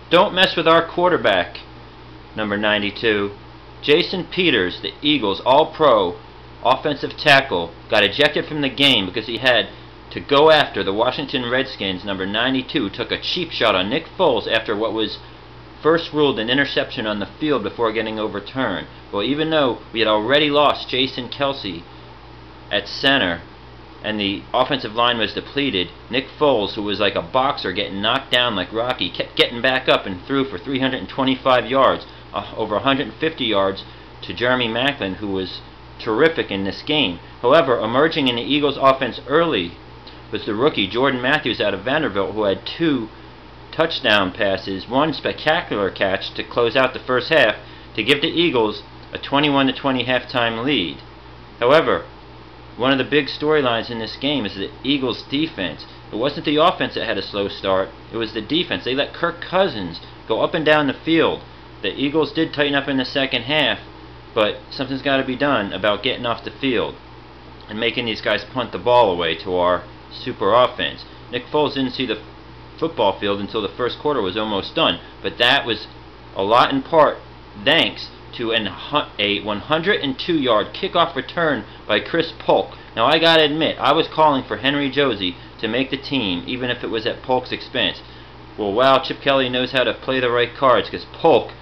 Don't mess with our quarterback, number 92. Jason Peters, the Eagles All-Pro offensive tackle, got ejected from the game because he had to go after the Washington Redskins. Number 92 took a cheap shot on Nick Foles after what was first ruled an interception on the field before getting overturned. Well, even though we had already lost Jason Kelsey at center and the offensive line was depleted, Nick Foles, who was like a boxer getting knocked down like Rocky, kept getting back up and threw for 325 yards, over 150 yards to Jeremy Maclin, who was terrific in this game. However, emerging in the Eagles offense early was the rookie Jordan Matthews out of Vanderbilt, who had 2 touchdown passes, 1 spectacular catch to close out the first half to give the Eagles a 21-20 halftime lead. However, one of the big storylines in this game is the Eagles defense. It wasn't the offense that had a slow start, it was the defense. They let Kirk Cousins go up and down the field. The Eagles did tighten up in the second half, but something's got to be done about getting off the field and making these guys punt the ball away to our super offense. Nick Foles didn't see the football field until the first quarter was almost done, but that was a lot in part thanks to a 102-yard kickoff return by Chris Polk. Now, I gotta admit, I was calling for Henry Josie to make the team, even if it was at Polk's expense. Well, wow, Chip Kelly knows how to play the right cards, because Polk,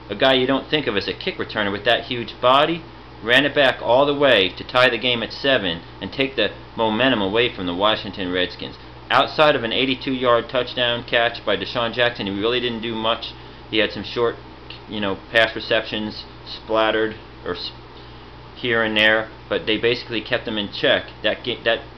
a guy you don't think of as a kick returner with that huge body, ran it back all the way to tie the game at 7 and take the momentum away from the Washington Redskins. Outside of an 82-yard touchdown catch by Deshaun Jackson, he really didn't do much. He had some short, pass receptions splattered or here and there, but they basically kept them in check. That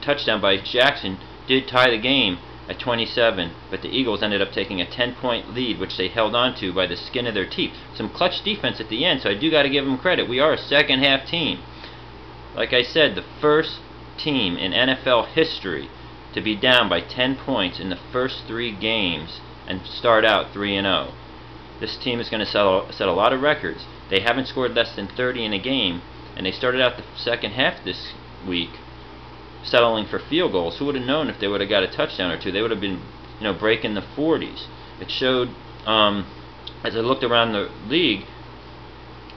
touchdown by Jackson did tie the game at 27, but the Eagles ended up taking a 10-point lead, which they held on to by the skin of their teeth. Some clutch defense at the end, so I do got to give them credit. We are a second-half team. Like I said, the first team in NFL history to be down by 10 points in the first 3 games and start out 3-0. This team is going to set a lot of records. They haven't scored less than 30 in a game, and they started out the second half this week settling for field goals. Who would have known if they would have got a touchdown or 2? They would have been, breaking the 40s. It showed, as I looked around the league,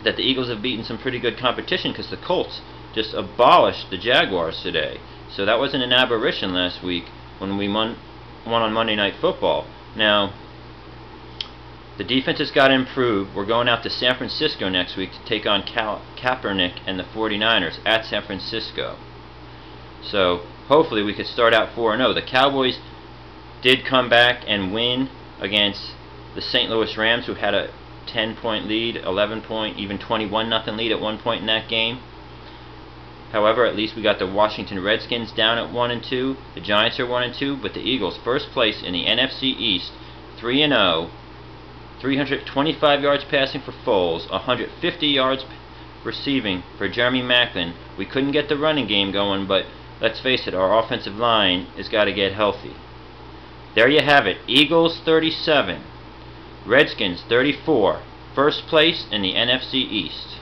that the Eagles have beaten some pretty good competition because the Colts just abolished the Jaguars today. So that wasn't an aberration last week when we won on Monday Night Football. Now, the defense has got to improve. We're going out to San Francisco next week to take on Kaepernick and the 49ers at San Francisco. So hopefully we could start out 4-0. The Cowboys did come back and win against the St. Louis Rams, who had a 10-point lead, 11-point, even 21-0 lead at one point in that game. However, at least we got the Washington Redskins down at 1-2. The Giants are 1-2, but the Eagles first place in the NFC East, 3-0. 325 yards passing for Foles, 150 yards receiving for Jeremy Maclin. We couldn't get the running game going, but let's face it, our offensive line has got to get healthy. There you have it. Eagles 37, Redskins 34. First place in the NFC East.